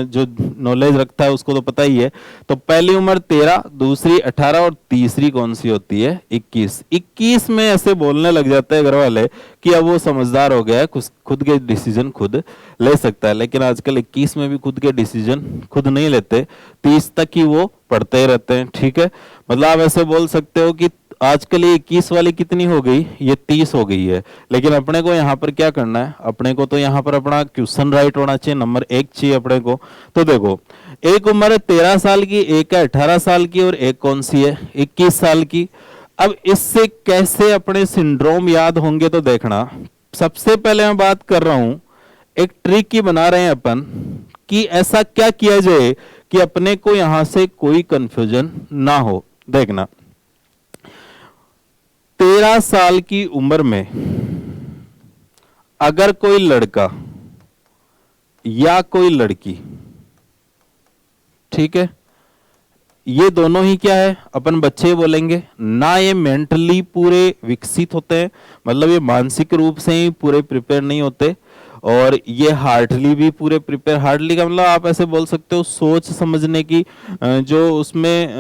जो नॉलेज रखता है उसको तो पता ही है। तो पहली उम्र 13, दूसरी 18, और तीसरी कौन सी होती है, 21। 21 में ऐसे बोलने लग जाते हैं घर वाले कि अब वो समझदार हो गया है, खुद के डिसीजन खुद ले सकता है, लेकिन आजकल 21 में भी खुद के डिसीजन खुद नहीं लेते, 30 तक ही वो पढ़ते रहते हैं। ठीक है, मतलब आप ऐसे बोल सकते हो कि आजकल ये 21 वाली कितनी हो गई, ये 30 हो गई है, लेकिन अपने को यहाँ पर क्या करना है, अपने को तो यहाँ पर अपना क्वेश्चन राइट होना चाहिए, नंबर 1 चाहिए अपने को। तो देखो एक उम्र है 13 साल की, एक है 18 साल की, और एक कौन सी है, 21 साल की। अब इससे कैसे अपने सिंड्रोम याद होंगे, तो देखना सबसे पहले मैं बात कर रहा हूं एक ट्रिक की बना रहे हैं अपन, कि ऐसा क्या किया जाए कि अपने को यहां से कोई कंफ्यूजन ना हो। देखना 13 साल की उम्र में अगर कोई लड़का या कोई लड़की, ठीक है, ये दोनों ही क्या है, अपन बच्चे बोलेंगे ना, ये मेंटली पूरे विकसित होते हैं, मतलब ये मानसिक रूप से ही पूरे प्रिपेयर नहीं होते, और ये हार्डली भी पूरे प्रिपेयर, हार्डली का मतलब आप ऐसे बोल सकते हो सोच समझने की जो उसमें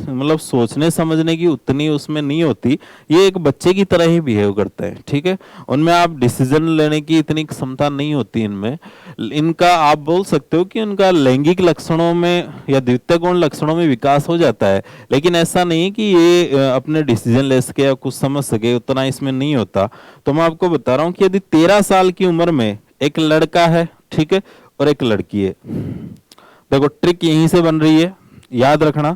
मतलब सोचने समझने की उतनी उसमें नहीं होती, ये एक बच्चे की तरह ही बिहेव करते हैं। ठीक है, उनमें आप डिसीजन लेने की इतनी क्षमता नहीं होती इनमें, इनका आप बोल सकते हो कि उनका लैंगिक लक्षणों में या द्वितीय गुण लक्षणों में विकास हो जाता है, लेकिन ऐसा नहीं कि ये अपने डिसीजन ले सके या कुछ समझ सके, उतना इसमें नहीं होता। तो मैं आपको बता रहा हूं कि यदि 13 साल की उम्र में एक लड़का है, ठीक है, और एक लड़की है, देखो ट्रिक यहीं से बन रही है, याद रखना,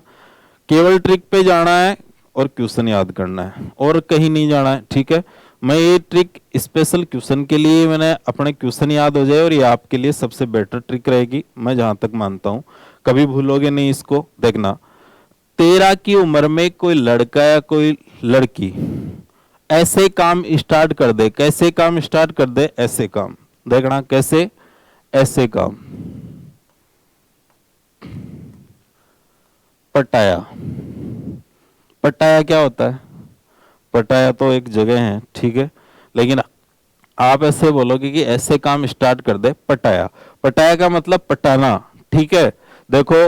केवल ट्रिक पे जाना है और क्वेश्चन याद करना है, और कहीं नहीं जाना है। ठीक है, मैं ये ट्रिक स्पेशल क्वेश्चन के लिए मैंने अपने क्वेश्चन याद हो जाए, और ये आपके लिए सबसे बेटर ट्रिक रहेगी, मैं जहां तक मानता हूं, कभी भूलोगे नहीं इसको। देखना 13 की उम्र में कोई लड़का या कोई लड़की ऐसे काम स्टार्ट कर दे, कैसे काम स्टार्ट कर दे, ऐसे काम, देखना कैसे, ऐसे काम, पटाया। पटाया क्या होता है, पटाया तो एक जगह है, ठीक है, लेकिन आप ऐसे बोलोगे कि ऐसे काम स्टार्ट कर दे, पटाया। पटाया का मतलब पटाना। ठीक है, देखो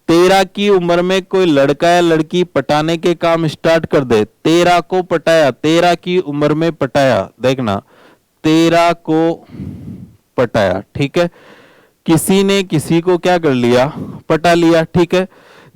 13 की उम्र में कोई लड़का या लड़की पटाने के काम स्टार्ट कर दे, 13 को पटाया, 13 की उम्र में पटाया, देखना 13 को पटाया। ठीक है, किसी ने किसी को क्या कर लिया, पटा लिया। ठीक है,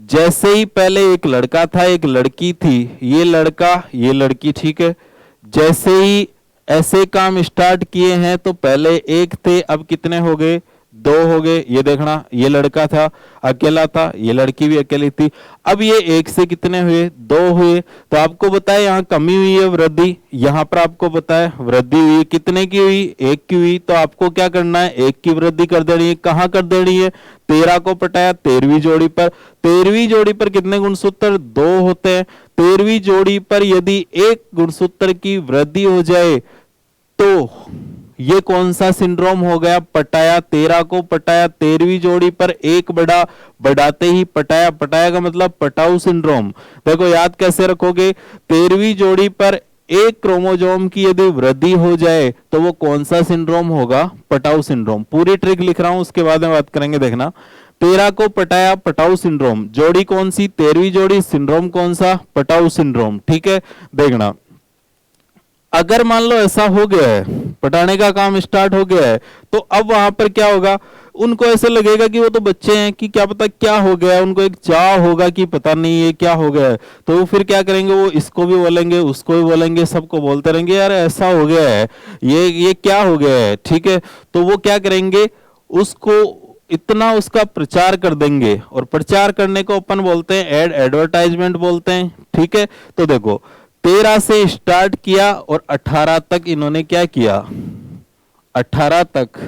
जैसे ही पहले एक लड़का था एक लड़की थी, ये लड़का ये लड़की, ठीक है, जैसे ही ऐसे काम स्टार्ट किए हैं तो पहले एक थे, अब कितने हो गए, दो हो गए, ये देखना ये लड़का था अकेला था, ये लड़की भी अकेली थी। अब ये एक से कितने हुए, दो हुए। तो आपको बताया यहाँ कमी हुई है वृद्धि, यहाँ पर आपको बताया वृद्धि हुई, कितने की हुई, एक की हुई। तो आपको क्या करना है, एक की वृद्धि कर देनी है। कहाँ कर देनी है, 13 को पटाया 13वीं जोड़ी पर। 13वीं जोड़ी पर कितने गुणसूत्र, दो होते हैं। 13वीं जोड़ी पर यदि एक गुणसूत्र की वृद्धि हो जाए तो ये कौन सा सिंड्रोम हो गया, पटाया 13 को पटाया 13वीं जोड़ी पर एक बढ़ा, बढ़ाते ही पटाया, पटाया का मतलब पटाऊ सिंड्रोम। देखो याद कैसे रखोगे, 13वीं जोड़ी पर एक क्रोमोसोम की यदि वृद्धि हो जाए तो वो कौन सा सिंड्रोम होगा, पटाऊ सिंड्रोम। पूरी ट्रिक लिख रहा हूं, उसके बाद में बात करेंगे। देखना 13 को पटाया पटाऊ सिंड्रोम, जोड़ी कौन सी, 13वीं जोड़ी, सिंड्रोम कौन सा, पटाऊ सिंड्रोम। ठीक है, देखना अगर मान लो ऐसा हो गया है, पटाने का काम स्टार्ट हो गया है, तो अब वहां पर क्या होगा, उनको ऐसे लगेगा कि वो तो बच्चे हैं कि क्या पता क्या हो गया है, उनको एक चाह होगा कि पता नहीं ये क्या हो गया है। तो वो फिर क्या करेंगे, वो इसको भी बोलेंगे उसको भी बोलेंगे, सबको बोलते रहेंगे यार ऐसा हो गया है, ये क्या हो गया है। ठीक है, तो वो क्या करेंगे, उसको इतना उसका प्रचार कर देंगे, और प्रचार करने को अपन बोलते हैं एडवर्टाइजमेंट बोलते हैं। ठीक है, तो देखो 13 से स्टार्ट किया और 18 तक इन्होंने क्या किया, 18 तक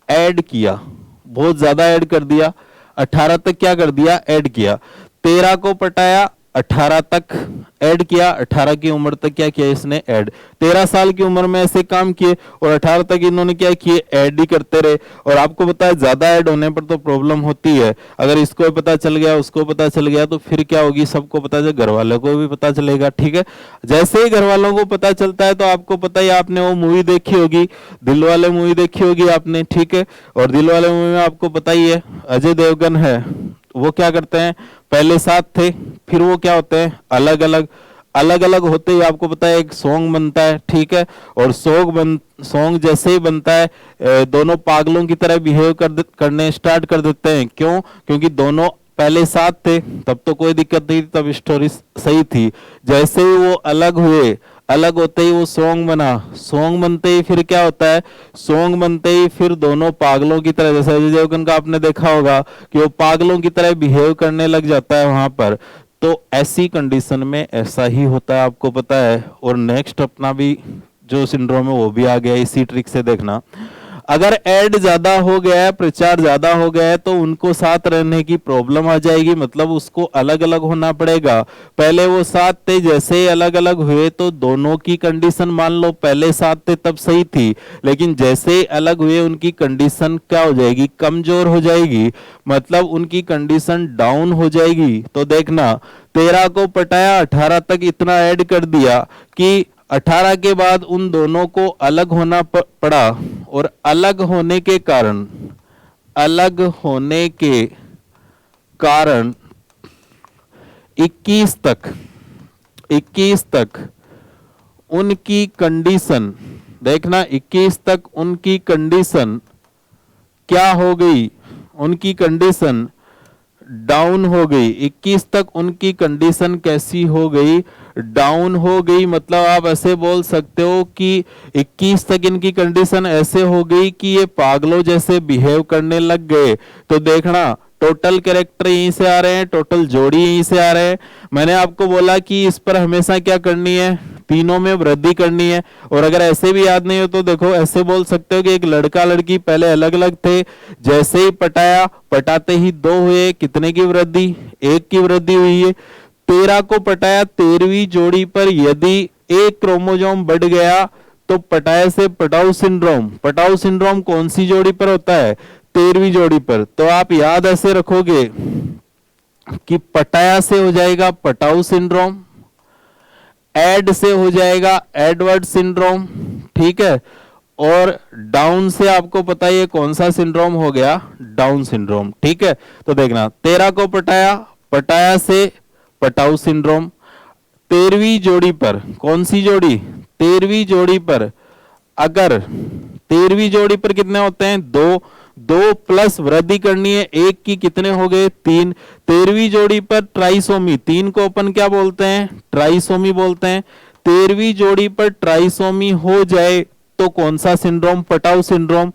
ऐड किया, बहुत ज्यादा ऐड कर दिया। 18 तक क्या कर दिया, ऐड किया। 13 को पटाया 18 तक ऐड किया, 18 की उम्र तक क्या किया इसने, ऐड। 13 साल की उम्र में ऐसे काम किए और 18 तक इन्होंने क्या किए, ऐड ही करते रहे। और आपको पता है ज्यादा ऐड होने पर तो प्रॉब्लम होती है, अगर इसको पता चल गया उसको पता चल गया तो फिर क्या होगी, सबको पता चल, घर वालों को भी पता चलेगा। ठीक है, जैसे ही घर वालों को पता चलता है तो आपको पता ही, आपने वो मूवी देखी होगी, दिलवाले मूवी देखी होगी आपने। ठीक है, और दिलवाले मूवी में आपको पता ही है अजय देवगन है, वो क्या करते हैं, पहले साथ थे फिर वो क्या होते हैं, अलग अलग। अलग अलग होते ही आपको पता है एक सॉन्ग बनता है। ठीक है, और सॉन्ग जैसे ही बनता है दोनों पागलों की तरह बिहेव करने स्टार्ट कर देते हैं। क्यों, क्योंकि दोनों पहले साथ थे, तब तो कोई दिक्कत नहीं थी, तब स्टोरी सही थी। जैसे ही वो अलग हुए, अलग होते ही वो सॉन्ग बना, सॉन्ग बनते ही फिर क्या होता है, सॉन्ग बनते ही फिर दोनों पागलों की तरह, जैसे अजय देवगन का आपने देखा होगा कि वो पागलों की तरह बिहेव करने लग जाता है वहां पर। तो ऐसी कंडीशन में ऐसा ही होता है, आपको पता है। और नेक्स्ट अपना भी जो सिंड्रोम है वो भी आ गया इसी ट्रिक से। देखना अगर ऐड ज्यादा हो गया है, प्रचार ज्यादा हो गया है, तो उनको साथ रहने की प्रॉब्लम आ जाएगी, मतलब उसको अलग अलग होना पड़ेगा। पहले वो साथ थे, जैसे ही अलग अलग हुए तो दोनों की कंडीशन, मान लो पहले साथ थे तब सही थी, लेकिन जैसे ही अलग हुए उनकी कंडीशन क्या हो जाएगी, कमजोर हो जाएगी, मतलब उनकी कंडीशन डाउन हो जाएगी। तो देखना 13 को पटाया 18 तक इतना ऐड कर दिया कि 18 के बाद उन दोनों को अलग होना पड़ा, और अलग होने के कारण, अलग होने के कारण 21 तक उनकी कंडीशन, देखना 21 तक उनकी कंडीशन क्या हो गई, उनकी कंडीशन डाउन हो गई। 21 तक उनकी कंडीशन कैसी हो गई, डाउन हो गई। मतलब आप ऐसे बोल सकते हो कि 21 तक इनकी कंडीशन ऐसे हो गई कि ये पागलों जैसे बिहेव करने लग गए। तो देखना टोटल कैरेक्टर यहीं से आ रहे हैं, टोटल जोड़ी यहीं से आ रहे हैं। मैंने आपको बोला कि इस पर हमेशा क्या करनी है, तीनों में वृद्धि करनी है। और अगर ऐसे भी याद नहीं हो तो देखो ऐसे बोल सकते हो कि एक लड़का लड़की पहले अलग अलग थे, जैसे ही पटाया, पटाते ही दो हुए, कितने की वृद्धि, एक की वृद्धि हुई है। 13 को पटाया 13वीं जोड़ी पर यदि एक क्रोमोसोम बढ़ गया तो पटाए से पटाऊ सिंड्रोम, पटाऊ सिंड्रोम कौन सी जोड़ी पर होता है, 13वीं जोड़ी पर। तो आप याद ऐसे रखोगे कि पटाया से हो जाएगा पटाऊ सिंड्रोम, एड से हो जाएगा एडवर्ड सिंड्रोम। ठीक है, और डाउन से आपको पता है कौन सा सिंड्रोम हो गया, डाउन सिंड्रोम। ठीक है, तो देखना 13 को पटाया, पटाया से पटाऊ सिंड्रोम। 13वीं जोड़ी पर, कौन सी जोड़ी, 13वीं जोड़ी पर, अगर 13वीं जोड़ी पर कितने होते हैं, दो, दो प्लस वृद्धि करनी है, एक की कितने हो गए, तीन। 13वीं जोड़ी पर ट्राइसोमी, तीन को अपन क्या बोलते हैं, ट्राइसोमी बोलते हैं। 13वीं जोड़ी पर ट्राइसोमी हो जाए तो कौन सा सिंड्रोम, पटाऊ सिंड्रोम।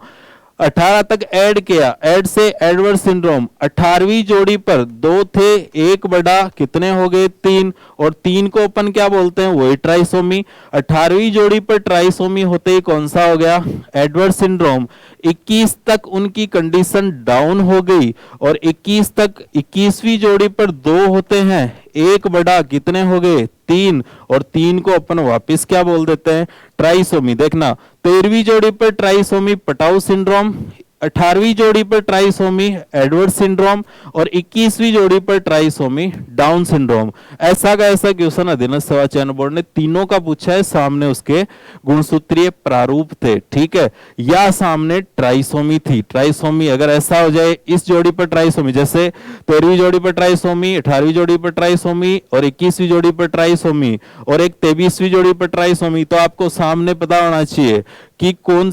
18 तक ऐड किया, ऐड से एडवर्ड सिंड्रोम, 18वीं जोड़ी पर दो थे, एक बड़ा, कितने हो गए 3, और 3 को अपन क्या बोलते हैं, वही ट्राइसोमी। 18वीं जोड़ी पर ट्राइसोमी होते ही कौन सा हो गया, एडवर्ड सिंड्रोम। 21 तक उनकी कंडीशन डाउन हो गई, और 21 तक 21वीं जोड़ी पर दो होते हैं, एक बड़ा, कितने हो गए 3, और 3 को अपन वापस क्या बोल देते हैं, ट्राइसोमी। देखना 13वीं जोड़ी पर ट्राइसोमी पटाउ सिंड्रोम, 18वीं जोड़ी पर ट्राइसोमी एडवर्ड सिंड्रोम, और 21वीं जोड़ी पर ट्राइसोमी डाउन सिंड्रोम। ऐसा का ऐसा क्वेश्चन अधीनस्थ सेवा चयन बोर्ड ने तीनों का पूछा है, सामने उसके गुणसूत्रीय प्रारूप थे, ठीक है, या सामने ट्राइसोमी थी। ट्राइसोमी अगर ऐसा हो जाए, इस जोड़ी पर ट्राइसोमी, जैसे 13वीं जोड़ी पर ट्राइसोमी, 18वीं जोड़ी पर ट्राइसोमी, और 21वीं जोड़ी पर ट्राइसोमी, और एक 23वीं जोड़ी पर ट्राइसोमी, तो आपको सामने पता होना चाहिए कि कौन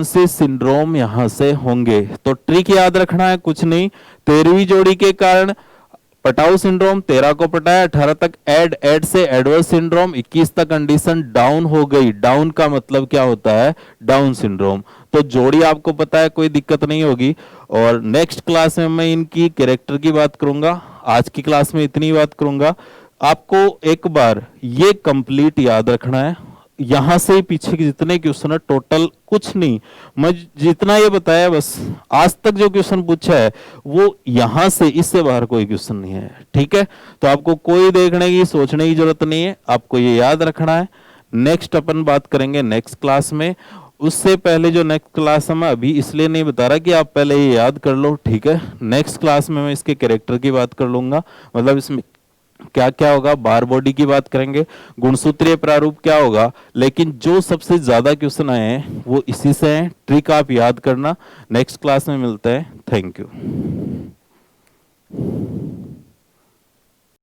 से सिंड्रोम यहां से होंगे। तो ट्रिक याद रखना है, कुछ नहीं, 13वीं जोड़ी के कारण पटाउ सिंड्रोम, 13 को पटाया, 18 तक ऐड, ऐड से एडवर्ड सिंड्रोम, 21 तक कंडीशन डाउन हो गई। डाउन का मतलब क्या होता है, डाउन सिंड्रोम। तो जोड़ी आपको पता है, कोई दिक्कत नहीं होगी। और नेक्स्ट क्लास में मैं इनकी कैरेक्टर की बात करूंगा, आज की क्लास में इतनी बात करूंगा। आपको एक बार ये कंप्लीट याद रखना है, यहां से पीछे के जितने क्वेश्चन है टोटल कुछ नहीं, मैं जितना ये बताया बस, आज तक जो क्वेश्चन पूछा है वो यहां से, इससे बाहर कोई क्वेश्चन नहीं है, ठीक है। तो आपको कोई देखने की सोचने की जरूरत नहीं है, आपको ये याद रखना है। नेक्स्ट अपन बात करेंगे नेक्स्ट क्लास में। उससे पहले जो नेक्स्ट क्लास है, मैं अभी इसलिए नहीं बता रहा कि आप पहले ये याद कर लो, ठीक है। नेक्स्ट क्लास में मैं इसके कैरेक्टर की बात कर लूंगा, मतलब इसमें क्या क्या होगा, बार बॉडी की बात करेंगे, गुणसूत्रीय प्रारूप क्या होगा। लेकिन जो सबसे ज्यादा क्वेश्चन आए हैं वो इसी से हैं, ट्रिक आप याद करना। नेक्स्ट क्लास में मिलते हैं, थैंक यू।